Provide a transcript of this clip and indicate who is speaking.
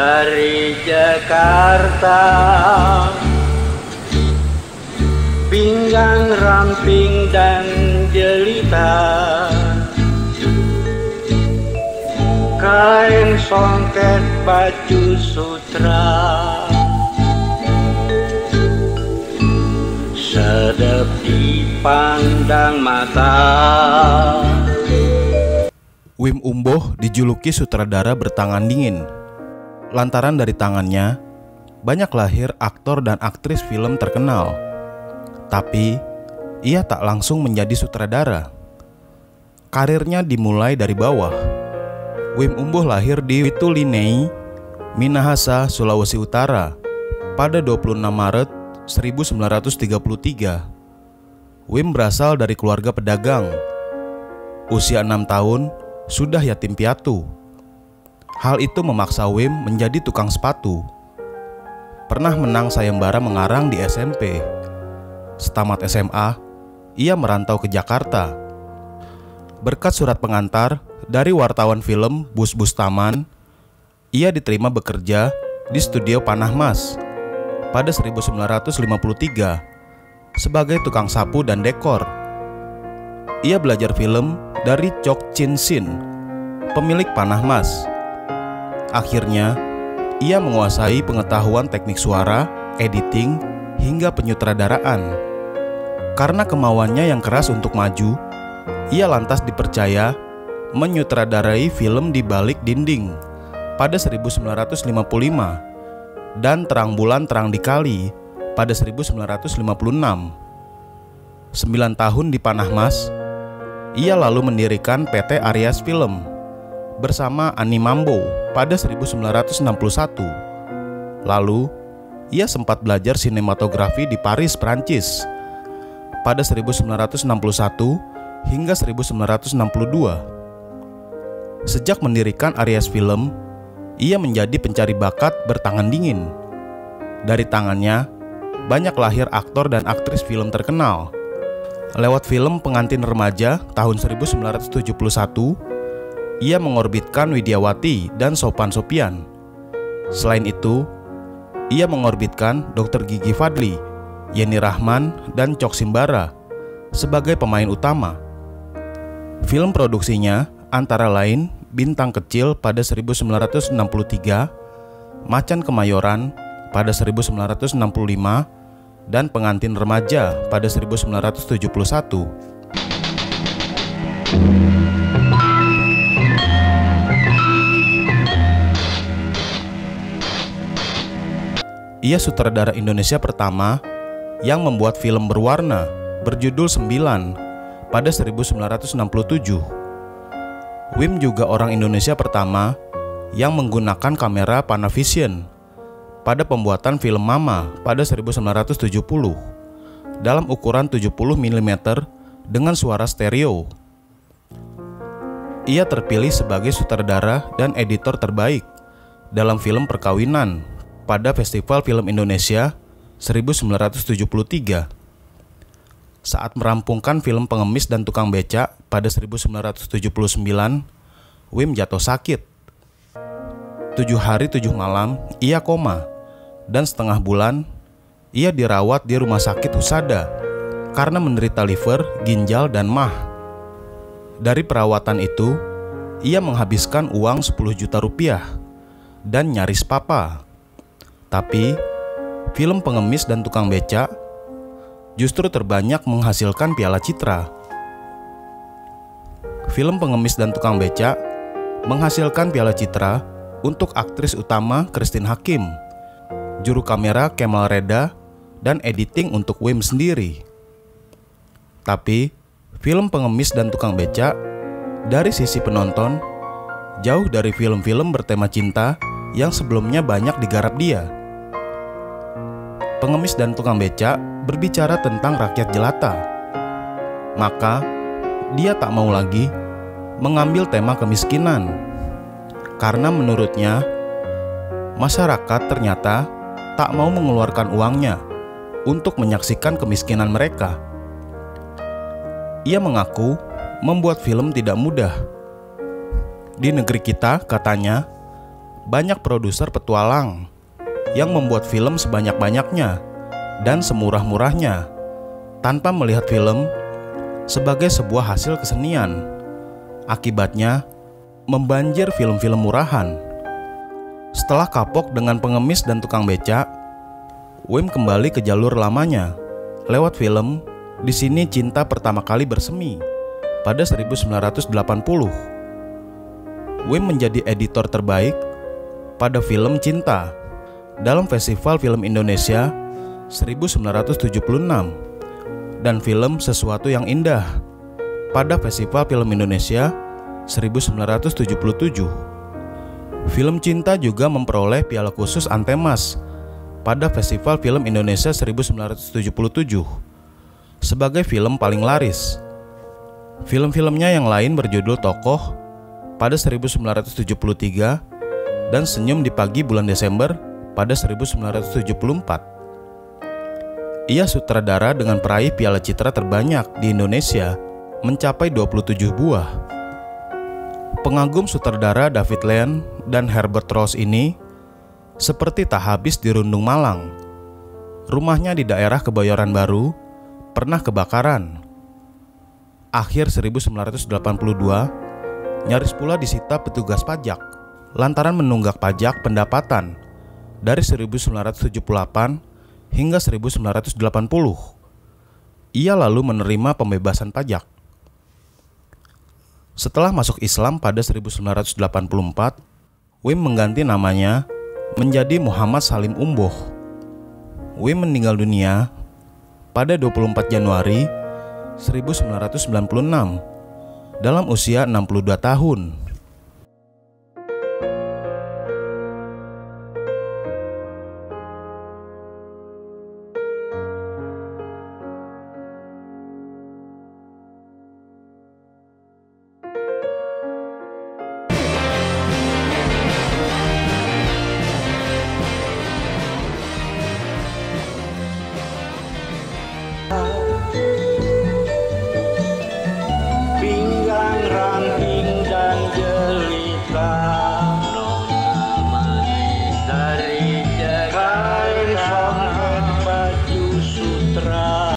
Speaker 1: Dari Jakarta, pinggang ramping dan jelita, kain songket baju sutra, sedap dipandang mata.
Speaker 2: Wim Umboh dijuluki sutradara bertangan dingin. Lantaran dari tangannya, banyak lahir aktor dan aktris film terkenal. Tapi, ia tak langsung menjadi sutradara. Karirnya dimulai dari bawah. Wim Umboh lahir di Witulinei, Minahasa, Sulawesi Utara pada 26 Maret 1933. Wim berasal dari keluarga pedagang. Usia 6 tahun, sudah yatim piatu. Hal itu memaksa Wim menjadi tukang sepatu. Pernah menang sayembara mengarang di SMP. Setamat SMA, ia merantau ke Jakarta. Berkat surat pengantar dari wartawan film Bus Bustaman, ia diterima bekerja di studio Panah Mas pada 1953 sebagai tukang sapu dan dekor. Ia belajar film dari Chok Chin Sin, pemilik Panah Mas. Akhirnya, ia menguasai pengetahuan teknik suara, editing, hingga penyutradaraan. Karena kemauannya yang keras untuk maju, ia lantas dipercaya menyutradarai film Di Balik Dinding pada 1955 dan Terang Bulan Terang di Kali pada 1956. 9 tahun di Panah Mas, ia lalu mendirikan PT Aryas Film bersama Ani Mambo pada 1961. Lalu, ia sempat belajar sinematografi di Paris, Prancis pada 1961 hingga 1962. Sejak mendirikan Aryas Film, ia menjadi pencari bakat bertangan dingin. Dari tangannya, banyak lahir aktor dan aktris film terkenal. Lewat film Pengantin Remaja tahun 1971, ia mengorbitkan Widyawati dan Sopan Sopian. Selain itu, ia mengorbitkan Dr. Gigi Fadli, Yeni Rahman, dan Cok Simbara sebagai pemain utama. Film produksinya antara lain Bintang Kecil pada 1963, Macan Kemayoran pada 1965, dan Pengantin Remaja pada 1971. Ia sutradara Indonesia pertama yang membuat film berwarna berjudul 9 pada 1967. Wim juga orang Indonesia pertama yang menggunakan kamera Panavision pada pembuatan film Mama pada 1970 dalam ukuran 70 mm dengan suara stereo. Ia terpilih sebagai sutradara dan editor terbaik dalam film Perkawinan pada Festival Film Indonesia 1973. Saat merampungkan film Pengemis dan Tukang Becak pada 1979, Wim jatuh sakit. 7 hari 7 malam ia koma, dan setengah bulan ia dirawat di rumah sakit Husada karena menderita liver, ginjal, dan mah. Dari perawatan itu, ia menghabiskan uang 10 juta rupiah dan nyaris papa. Tapi, film Pengemis dan Tukang Becak justru terbanyak menghasilkan Piala Citra. Film Pengemis dan Tukang Becak menghasilkan Piala Citra untuk aktris utama Christine Hakim, juru kamera Kemal Reda, dan editing untuk Wim sendiri. Tapi, film Pengemis dan Tukang Becak dari sisi penonton jauh dari film-film bertema cinta yang sebelumnya banyak digarap dia. Pengemis dan Tukang Becak berbicara tentang rakyat jelata. Maka, dia tak mau lagi mengambil tema kemiskinan. Karena menurutnya, masyarakat ternyata tak mau mengeluarkan uangnya untuk menyaksikan kemiskinan mereka. Ia mengaku membuat film tidak mudah. Di negeri kita, katanya, banyak produser petualang yang membuat film sebanyak-banyaknya dan semurah-murahnya tanpa melihat film sebagai sebuah hasil kesenian. Akibatnya, membanjir film-film murahan. Setelah kapok dengan pengemis dan tukang becak, Wim kembali ke jalur lamanya lewat film Di Sini Cinta Pertama Kali Bersemi pada 1980. Wim menjadi editor terbaik pada film Cinta dalam Festival Film Indonesia 1976 dan film Sesuatu Yang Indah pada Festival Film Indonesia 1977. Film Cinta juga memperoleh piala khusus Antemas pada Festival Film Indonesia 1977 sebagai film paling laris. Film-filmnya yang lain berjudul Tokoh pada 1973 dan Senyum di Pagi Bulan Desember pada 1974. Ia sutradara dengan peraih piala citra terbanyak di Indonesia mencapai 27 buah. Pengagum sutradara David Lean dan Herbert Ross ini seperti tak habis dirundung malang. Rumahnya di daerah Kebayoran Baru pernah kebakaran. Akhir 1982, nyaris pula disita petugas pajak lantaran menunggak pajak pendapatan dari 1978 hingga 1980. Ia lalu menerima pembebasan pajak. Setelah masuk Islam pada 1984, Wim mengganti namanya menjadi Muhammad Salim Umboh. Wim meninggal dunia pada 24 Januari 1996 dalam usia 62 tahun.